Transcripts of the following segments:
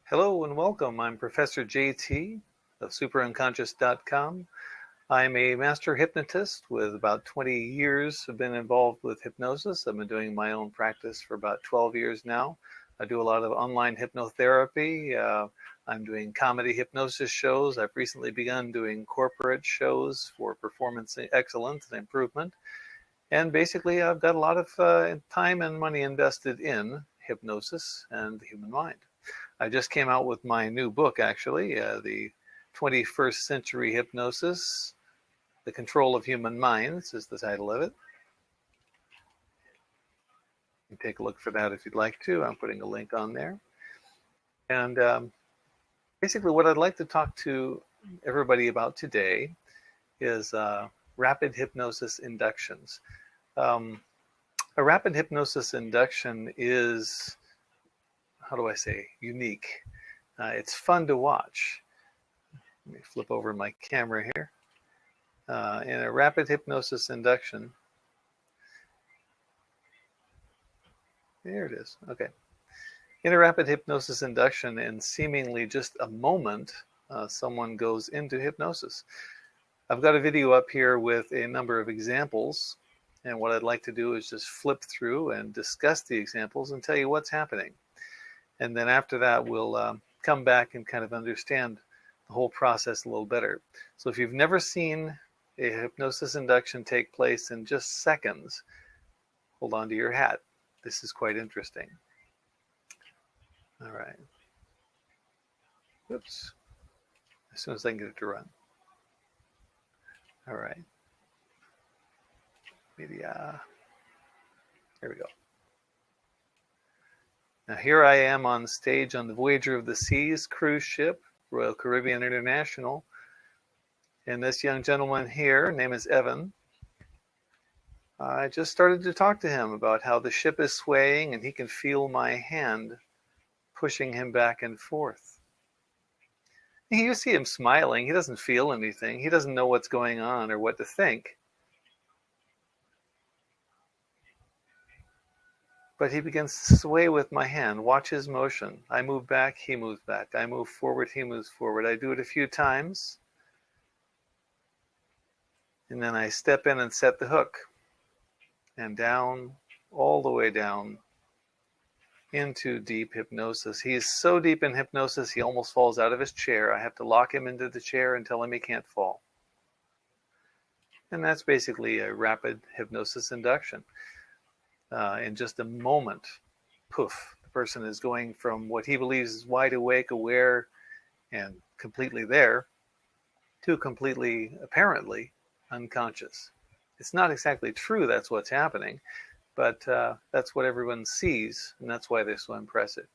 Hello and welcome. I'm Professor JT of superunconscious.com. I'm a master hypnotist with about 20 years. I've been involved with hypnosis. I've been doing my own practice for about 12 years now. I do a lot of online hypnotherapy. I'm doing comedy hypnosis shows. I've recently begun doing corporate shows for performance excellence and improvement. And basically, I've got a lot of time and money invested in hypnosis and the human mind. I just came out with my new book, actually, the 21st Century Hypnosis, The Control of Human Minds is the title of it. You can take a look for that if you'd like to. I'm putting a link on there. And basically what I'd like to talk to everybody about today is rapid hypnosis inductions. A rapid hypnosis induction is, how do I say, unique. It's fun to watch. Let me flip over my camera here. In a rapid hypnosis induction, there it is, okay. In a rapid hypnosis induction, in seemingly just a moment, someone goes into hypnosis. I've got a video up here with a number of examples, and what I'd like to do is just flip through and discuss the examples and tell you what's happening. And then after that, we'll come back and kind of understand the whole process a little better. So if you've never seen a hypnosis induction take place in just seconds, hold on to your hat. This is quite interesting. All right. Oops. As soon as I can get it to run. All right. Media. There we go. Now here I am on stage on the Voyager of the Seas cruise ship, Royal Caribbean International. And this young gentleman here, name is Evan. I just started to talk to him about how the ship is swaying and he can feel my hand pushing him back and forth. You see him smiling. He doesn't feel anything. He doesn't know what's going on or what to think. But he begins to sway with my hand. Watch his motion. I move back, he moves back. I move forward, he moves forward. I do it a few times. And then I step in and set the hook. And down, all the way down into deep hypnosis. He is so deep in hypnosis, he almost falls out of his chair. I have to lock him into the chair and tell him he can't fall. And that's basically a rapid hypnosis induction. In just a moment, poof, the person is going from what he believes is wide awake, aware, and completely there, to completely, apparently, unconscious. It's not exactly true that's what's happening, but that's what everyone sees, and that's why they're so impressive.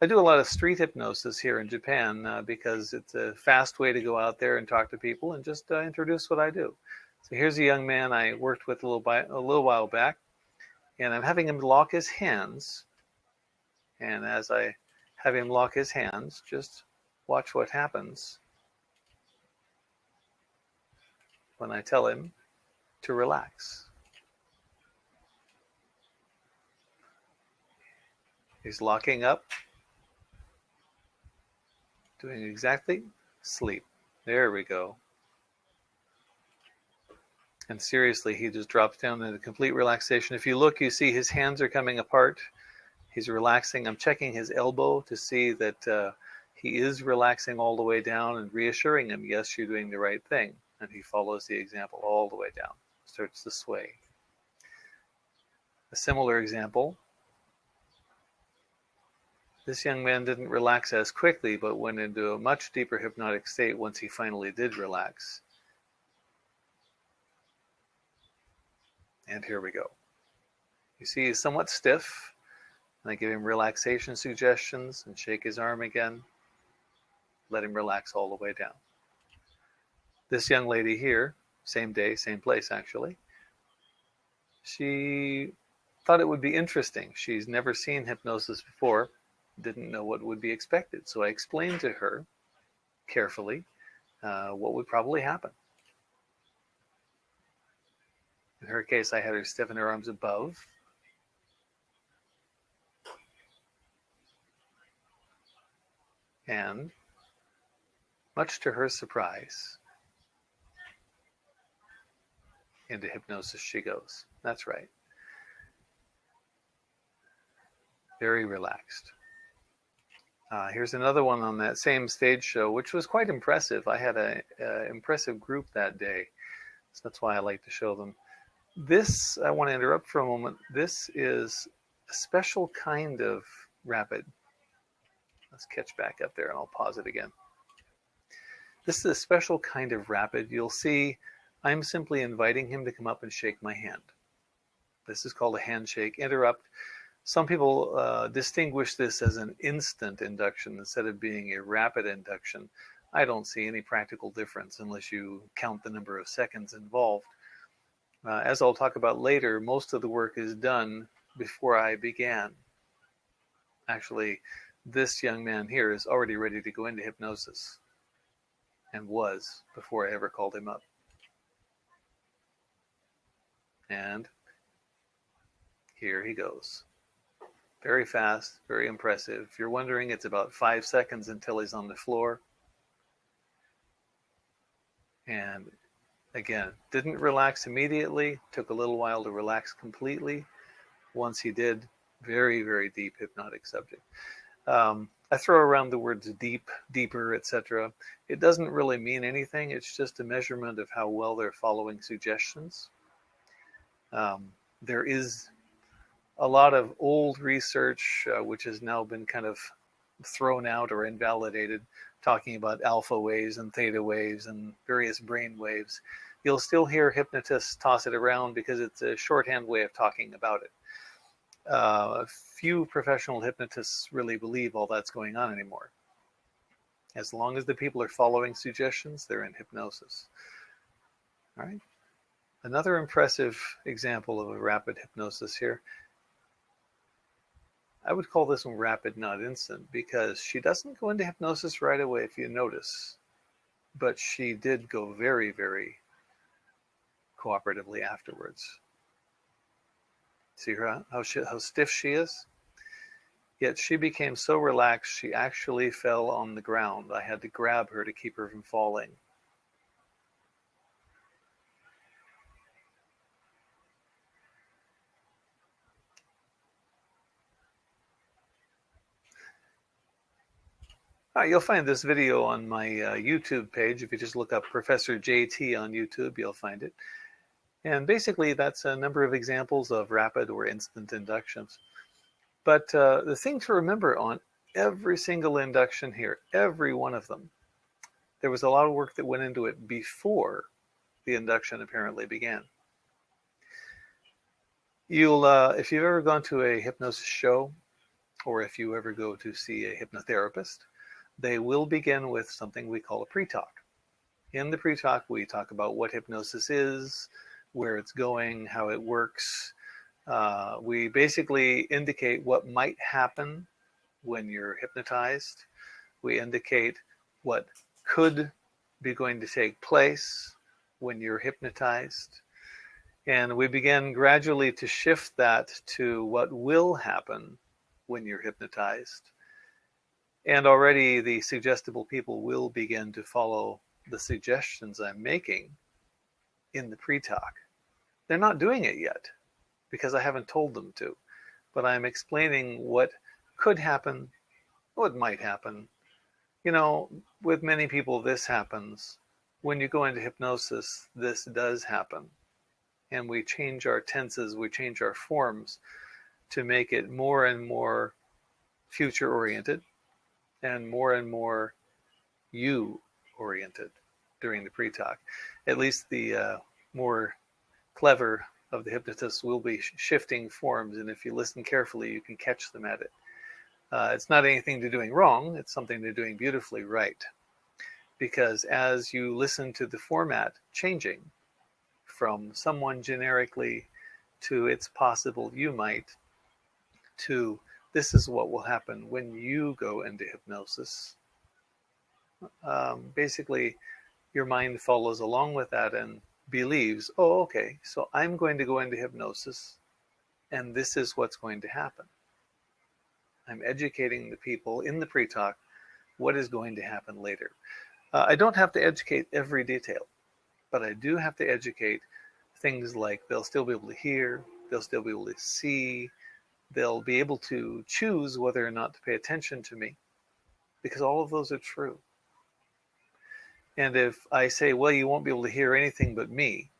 I do a lot of street hypnosis here in Japan because it's a fast way to go out there and talk to people and just introduce what I do. So here's a young man I worked with a little while back, and I'm having him lock his hands. And as I have him lock his hands, just watch what happens when I tell him to relax. He's locking up, doing exactly, sleep. There we go. And seriously, he just drops down into complete relaxation. If you look, you see his hands are coming apart. He's relaxing. I'm checking his elbow to see that he is relaxing all the way down and reassuring him, yes, you're doing the right thing. And he follows the example all the way down, starts to sway. A similar example. This young man didn't relax as quickly, but went into a much deeper hypnotic state once he finally did relax. And here we go. You see he's somewhat stiff, and I give him relaxation suggestions and shake his arm again. Let him relax all the way down. This young lady here, same day, same place actually, she thought it would be interesting. She's never seen hypnosis before, didn't know what would be expected. So I explained to her carefully what would probably happen. In her case, I had her stiffen her arms above. And much to her surprise, into hypnosis she goes. That's right. Very relaxed. Here's another one on that same stage show, which was quite impressive. I had an impressive group that day, so that's why I like to show them. This, I want to interrupt for a moment. This is a special kind of rapid. Let's catch back up there and I'll pause it again. This is a special kind of rapid. You'll see I'm simply inviting him to come up and shake my hand. This is called a handshake interrupt. Some people distinguish this as an instant induction instead of being a rapid induction. I don't see any practical difference unless you count the number of seconds involved. As I'll talk about later, most of the work is done before I began. Actually, this young man here is already ready to go into hypnosis, and was before I ever called him up. And here he goes. Very fast, very impressive. If you're wondering, it's about 5 seconds until he's on the floor. And again, didn't relax immediately, took a little while to relax completely. Once he did, very, very deep hypnotic subject. I throw around the words deep, deeper, etc. It doesn't really mean anything. It's just a measurement of how well they're following suggestions. There is a lot of old research, which has now been kind of thrown out or invalidated, talking about alpha waves and theta waves and various brain waves. You'll still hear hypnotists toss it around because it's a shorthand way of talking about it. Few professional hypnotists really believe all that's going on anymore. As long as the people are following suggestions, they're in hypnosis. All right. Another impressive example of a rapid hypnosis here. I would call this one rapid, not instant, because she doesn't go into hypnosis right away, if you notice. But she did go very, very cooperatively afterwards. See her, how stiff she is? Yet she became so relaxed, she actually fell on the ground. I had to grab her to keep her from falling. All right, you'll find this video on my YouTube page. If you just look up Professor JT on YouTube, you'll find it. And basically, that's a number of examples of rapid or instant inductions. But the thing to remember on every single induction here, every one of them, there was a lot of work that went into it before the induction apparently began. You'll, if you've ever gone to a hypnosis show, or if you ever go to see a hypnotherapist, they will begin with something we call a pre-talk. In the pre-talk, we talk about what hypnosis is, where it's going, how it works. We basically indicate what might happen when you're hypnotized. We indicate what could be going to take place when you're hypnotized. And we begin gradually to shift that to what will happen when you're hypnotized. And already the suggestible people will begin to follow the suggestions I'm making in the pre-talk. They're not doing it yet because I haven't told them to, but I'm explaining what could happen, what might happen. You know, with many people, this happens. When you go into hypnosis, this does happen. And we change our tenses, we change our forms to make it more and more future-oriented and more you-oriented during the pre-talk. At least the more clever of the hypnotists will be shifting forms, and if you listen carefully, you can catch them at it. It's not anything they're doing wrong, it's something they're doing beautifully right. Because as you listen to the format changing from someone generically to it's possible you might, to this is what will happen when you go into hypnosis. Basically, your mind follows along with that and believes, oh, okay, so I'm going to go into hypnosis and this is what's going to happen. I'm educating the people in the pre-talk what is going to happen later. I don't have to educate every detail, but I do have to educate things like they'll still be able to hear, they'll still be able to see, they'll be able to choose whether or not to pay attention to me, because all of those are true. And if I say, well, you won't be able to hear anything but me,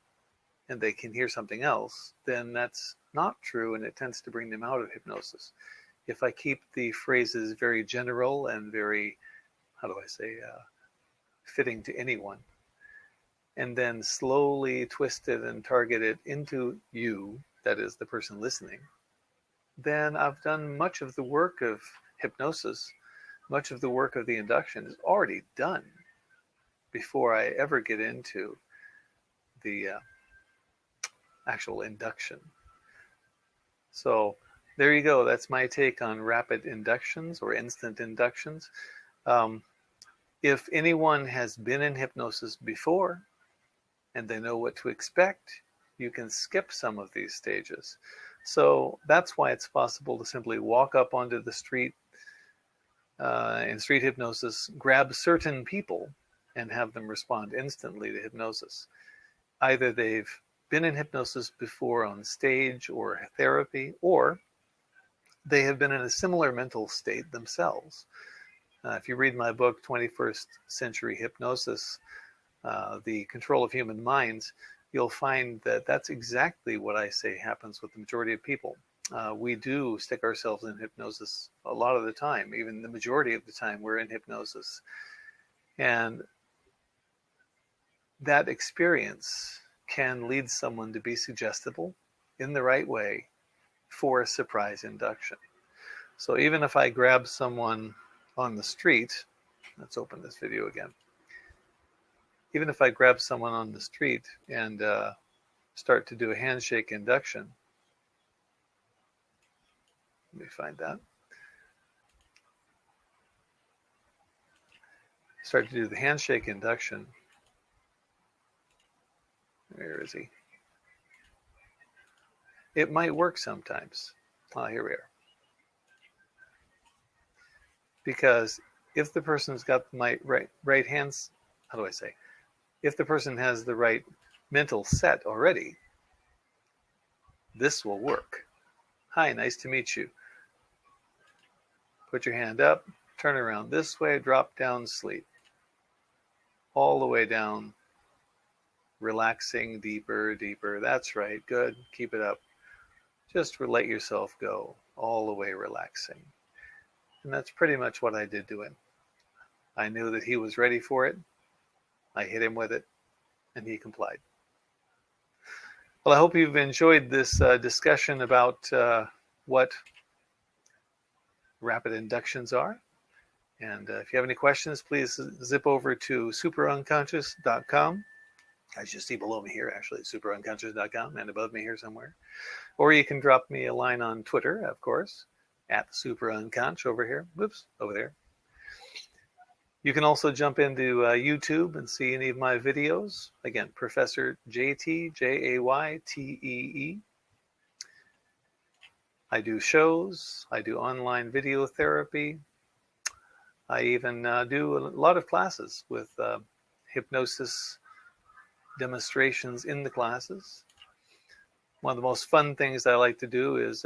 and they can hear something else, then that's not true, and it tends to bring them out of hypnosis. If I keep the phrases very general and very, how do I say, fitting to anyone, and then slowly twist it and target it into you, that is the person listening, then I've done much of the work of hypnosis, much of the work of the induction is already done before I ever get into the actual induction. So there you go. That's my take on rapid inductions or instant inductions. If anyone has been in hypnosis before and they know what to expect, you can skip some of these stages. So that's why it's possible to simply walk up onto the street in street hypnosis, grab certain people and have them respond instantly to hypnosis. Either they've been in hypnosis before on stage or therapy, or they have been in a similar mental state themselves. If you read my book, 21st Century Hypnosis, The Control of Human Minds, you'll find that that's exactly what I say happens with the majority of people. We do stick ourselves in hypnosis a lot of the time, even the majority of the time we're in hypnosis. And that experience can lead someone to be suggestible in the right way for a surprise induction. So even if I grab someone on the street, let's open this video again. Even if I grab someone on the street and start to do a handshake induction, let me find that. Start to do the handshake induction. Where is he? It might work sometimes. Here we are. Because if the person's got my right hands, how do I say? If the person has the right mental set already, this will work. Hi, nice to meet you. Put your hand up, turn around this way, drop down, sleep. All the way down, relaxing deeper, deeper. That's right, good, keep it up. Just let yourself go, all the way relaxing. And that's pretty much what I did to him. I knew that he was ready for it. I hit him with it, and he complied. Well, I hope you've enjoyed this discussion about what rapid inductions are. And if you have any questions, please zip over to superunconscious.com. I should see below me here, actually, superunconscious.com, and above me here somewhere. Or you can drop me a line on Twitter, of course, at superunconscious over here. Whoops, over there. You can also jump into YouTube and see any of my videos. Again, Professor JT, Jaytee. I do shows. I do online video therapy. I even do a lot of classes with hypnosis demonstrations in the classes. One of the most fun things I like to do is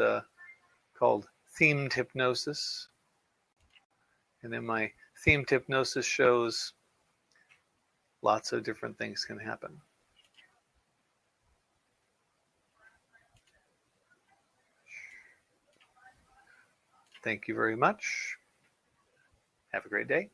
called themed hypnosis. And in my themed hypnosis shows, lots of different things can happen. Thank you very much. Have a great day.